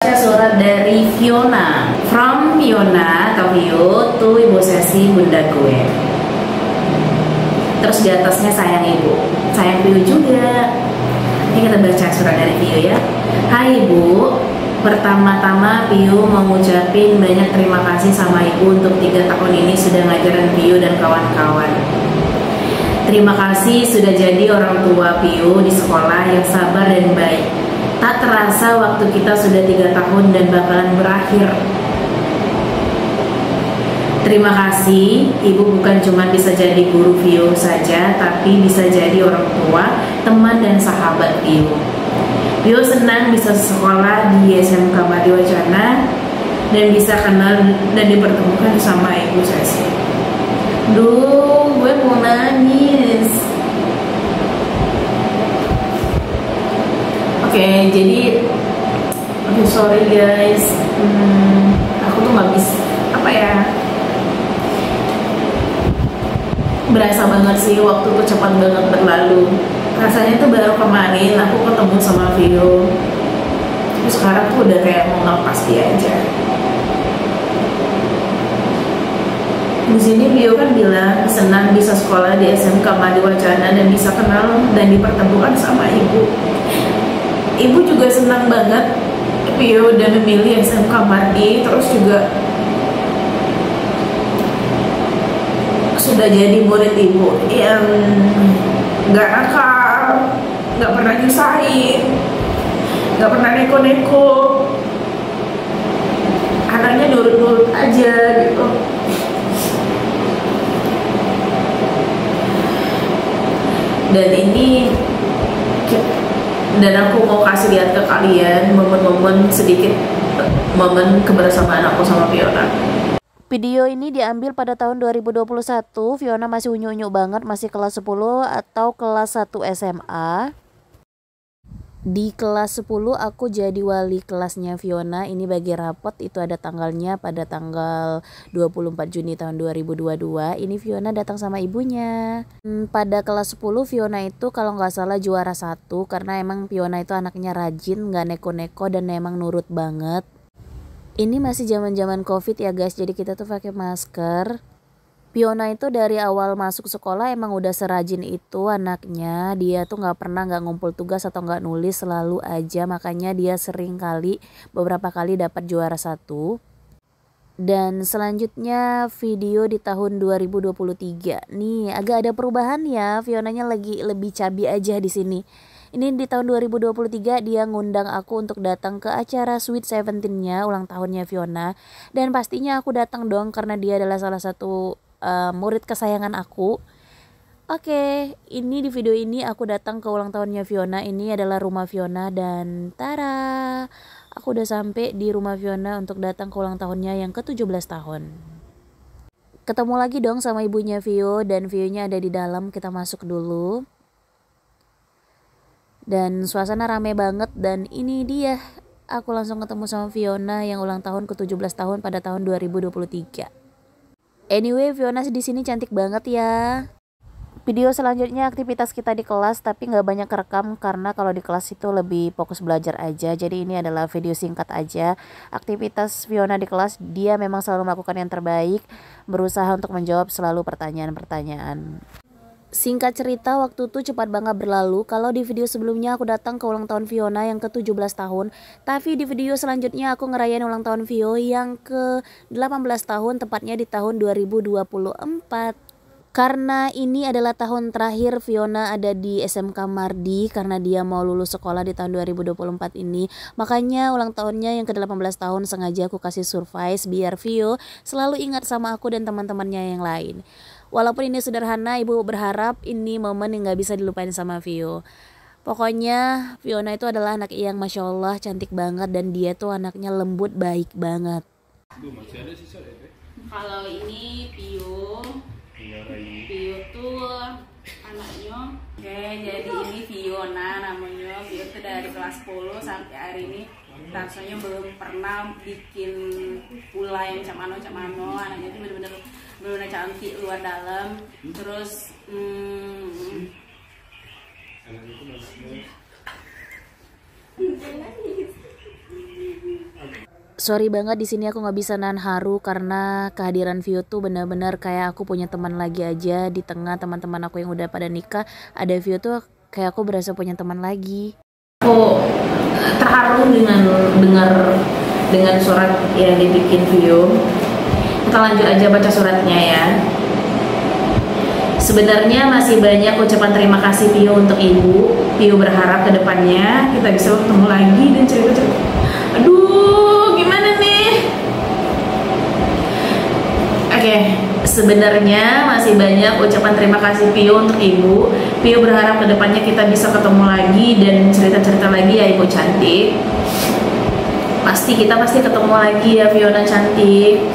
baca surat dari Fiona. From Fiona atau Vio to Ibu Sesi Bunda gue. Terus di atasnya sayang Ibu, sayang Vio juga. Ini kita baca surat dari Vio ya. Hai Ibu, pertama-tama Vio mau ngucapin banyak terima kasih sama Ibu untuk 3 tahun ini sudah ngajarin Vio dan kawan-kawan. Terima kasih sudah jadi orang tua Vio di sekolah yang sabar dan baik. Tak terasa waktu kita sudah 3 tahun dan bakalan berakhir. Terima kasih, Ibu bukan cuma bisa jadi guru Vio saja, tapi bisa jadi orang tua, teman dan sahabat Vio. Vio senang bisa sekolah di SMK Madiwacana dan bisa kenal dan dipertemukan sama Ibu Sesi. Duh, gue mau nangis. Oke, jadi sorry guys, aku tuh nggak bisa berasa banget sih, waktu tuh cepat banget berlalu. Rasanya tuh baru kemarin aku ketemu sama Vio, terus sekarang tuh udah kayak mau ngelepas dia aja. Di sini Vio kan bilang senang bisa sekolah di SMK Madiwacana dan bisa kenal dan dipertemukan sama Ibu. Ibu juga senang banget Vio udah memilih SMK Mardi, terus juga sudah jadi murid Ibu yang gak nakal, gak pernah nyusahin, gak pernah neko-neko, anaknya nurut-nurut aja gitu. Dan aku mau kasih lihat ke kalian momen-momen sedikit, momen kebersamaan aku sama Fiona. Video ini diambil pada tahun 2021, Fiona masih unyu-unyu banget, masih kelas 10 atau kelas 1 SMA. Di kelas 10 aku jadi wali kelasnya Fiona, ini bagi rapot itu ada tanggalnya pada tanggal 24 Juni tahun 2022, ini Fiona datang sama ibunya. Pada kelas 10 Fiona itu kalau nggak salah juara 1 karena emang Fiona itu anaknya rajin, nggak neko-neko dan emang nurut banget. Ini masih zaman-zaman COVID ya guys, jadi kita tuh pakai masker. Fiona itu dari awal masuk sekolah emang udah serajin itu anaknya. Dia tuh nggak pernah nggak ngumpul tugas atau nggak nulis, selalu aja. Makanya dia sering kali, beberapa kali dapat juara 1. Dan selanjutnya video di tahun 2023. Nih agak ada perubahan ya, Fionanya lagi lebih cabi aja di sini. Ini di tahun 2023 dia ngundang aku untuk datang ke acara Sweet 17-nya, ulang tahunnya Fiona. Dan pastinya aku datang dong karena dia adalah salah satu murid kesayangan aku. Oke, ini di video ini aku datang ke ulang tahunnya Fiona. Ini adalah rumah Fiona dan tara, aku udah sampai di rumah Fiona untuk datang ke ulang tahunnya yang ke-17 tahun. Ketemu lagi dong sama ibunya Vio dan Vio-nya ada di dalam, kita masuk dulu. Dan suasana rame banget dan ini dia aku langsung ketemu sama Fiona yang ulang tahun ke-17 tahun pada tahun 2023. Anyway, Fiona di sini cantik banget ya. Video selanjutnya aktivitas kita di kelas, tapi nggak banyak kerekam karena kalau di kelas itu lebih fokus belajar aja. Jadi ini adalah video singkat aja. Aktivitas Fiona di kelas, dia memang selalu melakukan yang terbaik, berusaha untuk menjawab selalu pertanyaan-pertanyaan. Singkat cerita, waktu itu cepat banget berlalu. Kalau di video sebelumnya aku datang ke ulang tahun Fiona yang ke-17 tahun, tapi di video selanjutnya aku ngerayain ulang tahun Vio yang ke-18 tahun, tepatnya di tahun 2024. Karena ini adalah tahun terakhir Fiona ada di SMK Mardi karena dia mau lulus sekolah di tahun 2024 ini. Makanya ulang tahunnya yang ke-18 tahun sengaja aku kasih surprise biar Vio selalu ingat sama aku dan teman-temannya yang lain. Walaupun ini sederhana, ibu berharap ini momen yang gak bisa dilupain sama Vio. Pokoknya Fiona itu adalah anak yang Masya Allah cantik banget dan dia tuh anaknya lembut, baik banget. Kalau ini Vio tuh anaknya. Oke, jadi ini Fiona namanya. Vio tuh dari kelas 10 sampai hari ini rasanya belum pernah bikin pula yang camano. Anaknya tuh bener-bener cantik luar dalam. Terus Sorry banget di sini aku nggak bisa nahan haru karena kehadiran Vio tuh benar-benar kayak aku punya teman lagi aja di tengah teman-teman aku yang udah pada nikah. Ada Vio tuh kayak aku berasa punya teman lagi. Aku terharu dengan surat yang dibikin Vio. Kita lanjut aja baca suratnya ya. Sebenarnya masih banyak ucapan terima kasih Vio untuk ibu. Vio berharap kedepannya kita bisa bertemu lagi dan cerita-cerita. Aduh, gimana nih? Oke, sebenarnya masih banyak ucapan terima kasih Vio untuk ibu. Vio berharap kedepannya kita bisa ketemu lagi dan cerita-cerita lagi ya ibu cantik. Kita pasti ketemu lagi ya Fiona cantik.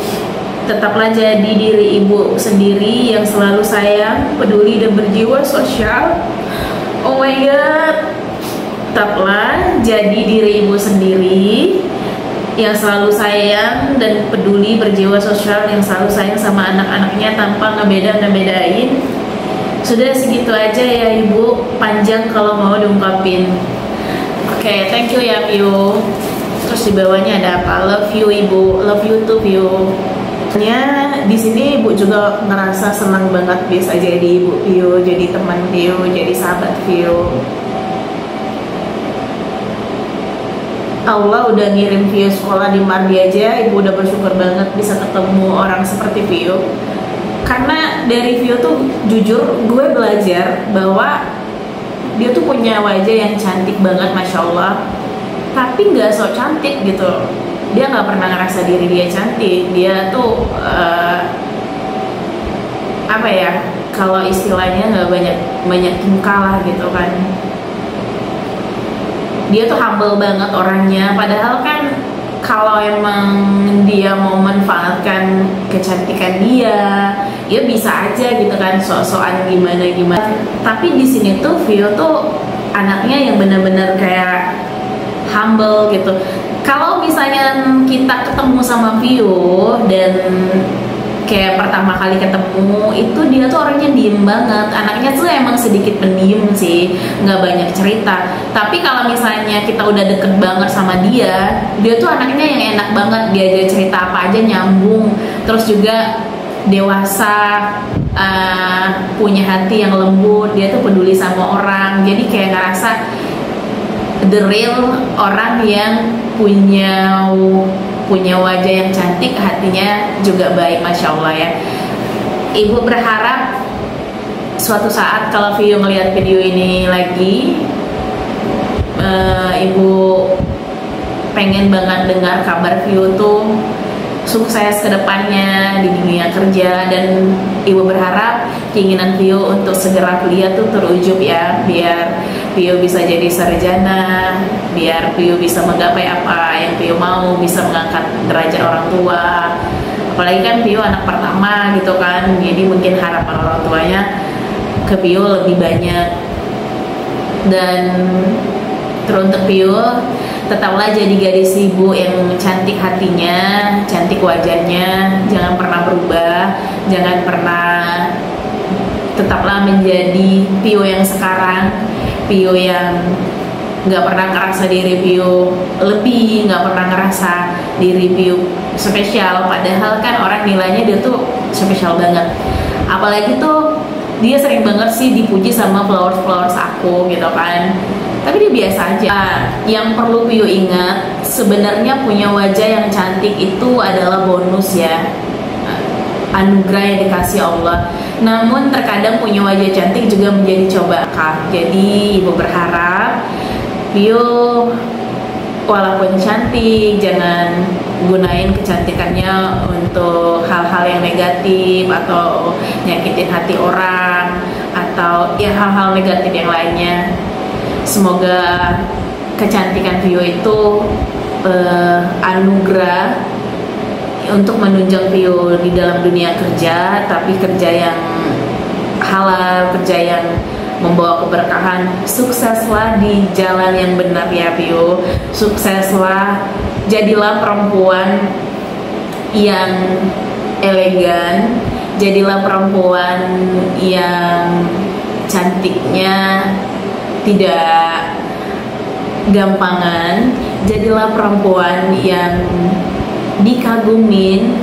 Tetaplah jadi diri ibu sendiri yang selalu sayang, peduli dan berjiwa sosial. Oh my god. Tetaplah jadi diri ibu sendiri yang selalu sayang dan peduli, berjiwa sosial, yang selalu sayang sama anak-anaknya tanpa ngebedain. Sudah segitu aja ya ibu, panjang kalau mau diungkapin. Oke, thank you ya Vio. Terus di bawahnya ada apa? Love you ibu, love you too Vio. Di sini ibu juga ngerasa senang banget bisa jadi ibu Vio, jadi teman Vio, jadi sahabat Vio. Allah udah ngirim Vio sekolah di Mardi aja, ibu udah bersyukur banget bisa ketemu orang seperti Vio. Karena dari Vio tuh jujur gue belajar bahwa dia tuh punya wajah yang cantik banget, masya Allah. Tapi nggak sok cantik gitu. Dia nggak pernah ngerasa diri dia cantik. Dia tuh apa ya? Kalau istilahnya nggak banyak tingkah lah gitu kan. Dia tuh humble banget orangnya. Padahal kan kalau emang dia mau manfaatkan kecantikan dia, ya bisa aja gitu kan sok-sokan gimana. Tapi di sini tuh Vio tuh anaknya yang benar-benar kayak humble gitu. Kalau misalnya kita ketemu sama Vio dan kayak pertama kali ketemu itu dia tuh orangnya diem banget. Anaknya tuh emang sedikit pendiam sih, nggak banyak cerita. Tapi kalau misalnya kita udah deket banget sama dia tuh anaknya yang enak banget. Dia cerita apa aja nyambung. Terus juga dewasa, punya hati yang lembut. Dia tuh peduli sama orang. Jadi kayak ngerasa the real orang yang punya wajah yang cantik, hatinya juga baik, masya Allah ya. Ibu berharap suatu saat kalau Vio ngelihat video ini lagi, ibu pengen banget dengar kabar Vio tuh sukses ke depannya di dunia kerja, dan ibu berharap keinginan Vio untuk segera kuliah tuh terwujud ya, biar Vio bisa jadi sarjana, biar Vio bisa menggapai apa yang Vio mau, bisa mengangkat derajat orang tua. Apalagi kan Vio anak pertama gitu kan, jadi mungkin harapan orang tuanya ke Vio lebih banyak. Dan teruntuk Vio, tetaplah jadi gadis ibu yang cantik hatinya, cantik wajahnya, jangan pernah berubah, jangan pernah, tetaplah menjadi Vio yang sekarang, Vio yang nggak pernah ngerasa diri Vio lebih, nggak pernah ngerasa diri Vio spesial, padahal kan orang nilainya dia tuh spesial banget. Apalagi tuh dia sering banget sih dipuji sama followers aku gitu kan, tapi dia biasa aja. Yang perlu Vio ingat, sebenarnya punya wajah yang cantik itu adalah bonus ya, anugerah yang dikasih Allah. Namun terkadang punya wajah cantik juga menjadi cobaan. Jadi ibu berharap Vio walaupun cantik, jangan gunain kecantikannya untuk hal-hal yang negatif atau nyakitin hati orang atau ya hal-hal negatif yang lainnya. Semoga kecantikan Vio itu anugerah untuk menunjang Vio di dalam dunia kerja, tapi kerja yang halal, kerja yang membawa keberkahan. Sukseslah di jalan yang benar ya Vio. Sukseslah, jadilah perempuan yang elegan, jadilah perempuan yang cantiknya tidak gampangan, jadilah perempuan yang dikagumin,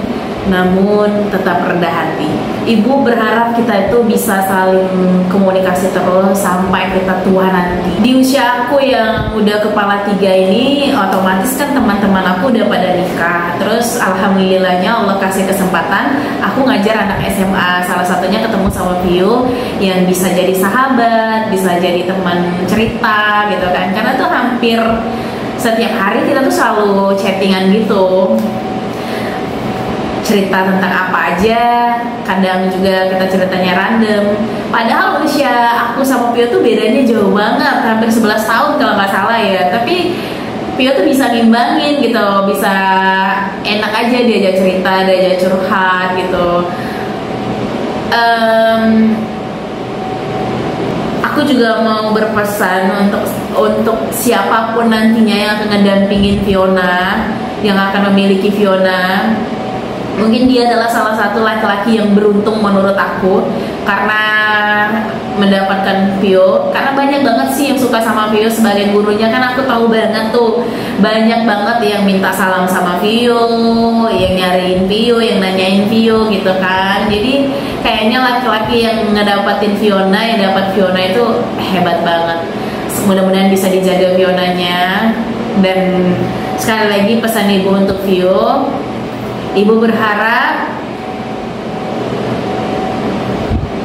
namun tetap rendah hati. Ibu berharap kita itu bisa saling komunikasi terus sampai kita tua nanti. Di usia aku yang udah kepala 3 ini, otomatis kan teman-teman aku udah pada nikah. Terus alhamdulillahnya Allah kasih kesempatan aku ngajar anak SMA. Salah satunya ketemu sama Vio yang bisa jadi sahabat, bisa jadi teman cerita gitu kan. Karena tuh hampir setiap hari kita tuh selalu chattingan gitu, cerita tentang apa aja, kadang juga kita ceritanya random. Padahal usia aku sama Pio tuh bedanya jauh banget, hampir 11 tahun kalau nggak salah ya. Tapi Pio tuh bisa ngimbangin gitu, bisa enak aja diajak cerita, diajak curhat gitu. Aku juga mau berpesan untuk siapapun nantinya yang akan ngedampingin Fiona, yang akan memiliki Fiona. Mungkin dia adalah salah satu laki-laki yang beruntung menurut aku karena mendapatkan Vio. Karena banyak banget sih yang suka sama Vio sebagai gurunya, kan aku tahu banget tuh banyak banget yang minta salam sama Vio, yang nyariin Vio, yang nanyain Vio gitu kan. Jadi kayaknya laki-laki yang ngedapatin Fiona, yang dapat Fiona itu hebat banget. Mudah-mudahan bisa dijaga Fionanya. Dan sekali lagi pesan ibu untuk Vio, ibu berharap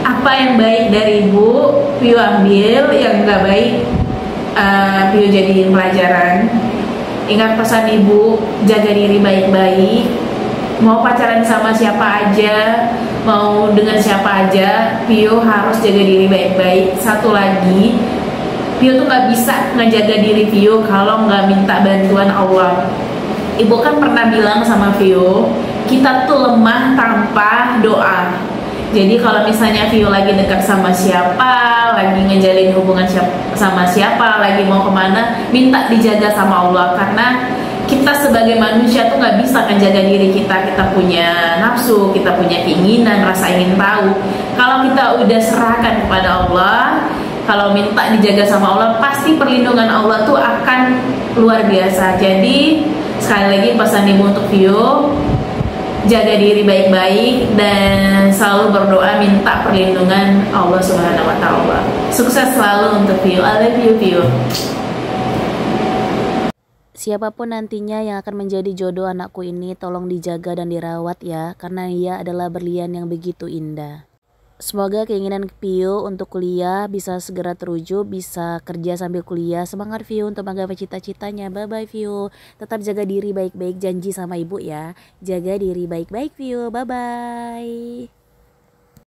apa yang baik dari ibu Vio ambil, yang nggak baik Vio jadiin pelajaran. Ingat pesan ibu, jaga diri baik-baik. Mau pacaran sama siapa aja, mau dengan siapa aja, Vio harus jaga diri baik-baik. Satu lagi, Vio tuh nggak bisa ngejaga diri Vio kalau nggak minta bantuan Allah. Ibu kan pernah bilang sama Vio, kita tuh lemah tanpa doa. Jadi kalau misalnya Vio lagi dekat sama siapa, lagi ngejalin hubungan sama siapa, lagi mau kemana, minta dijaga sama Allah. Karena kita sebagai manusia tuh nggak bisa menjaga diri kita. Kita punya nafsu, kita punya keinginan, rasa ingin tahu. Kalau kita udah serahkan kepada Allah, kalau minta dijaga sama Allah, pasti perlindungan Allah tuh akan luar biasa. Jadi sekali lagi pesan ibu untuk Vio, jaga diri baik-baik dan selalu berdoa minta perlindungan Allah Subhanahu wa Ta'ala. Sukses selalu untuk Vio. I love you, Vio. Siapapun nantinya yang akan menjadi jodoh anakku ini, tolong dijaga dan dirawat ya, karena ia adalah berlian yang begitu indah. Semoga keinginan Vio untuk kuliah bisa segera terwujud, bisa kerja sambil kuliah. Semangat Vio untuk menggapai cita-citanya. Bye-bye Vio. Tetap jaga diri baik-baik, janji sama ibu ya. Jaga diri baik-baik Vio. Bye-bye.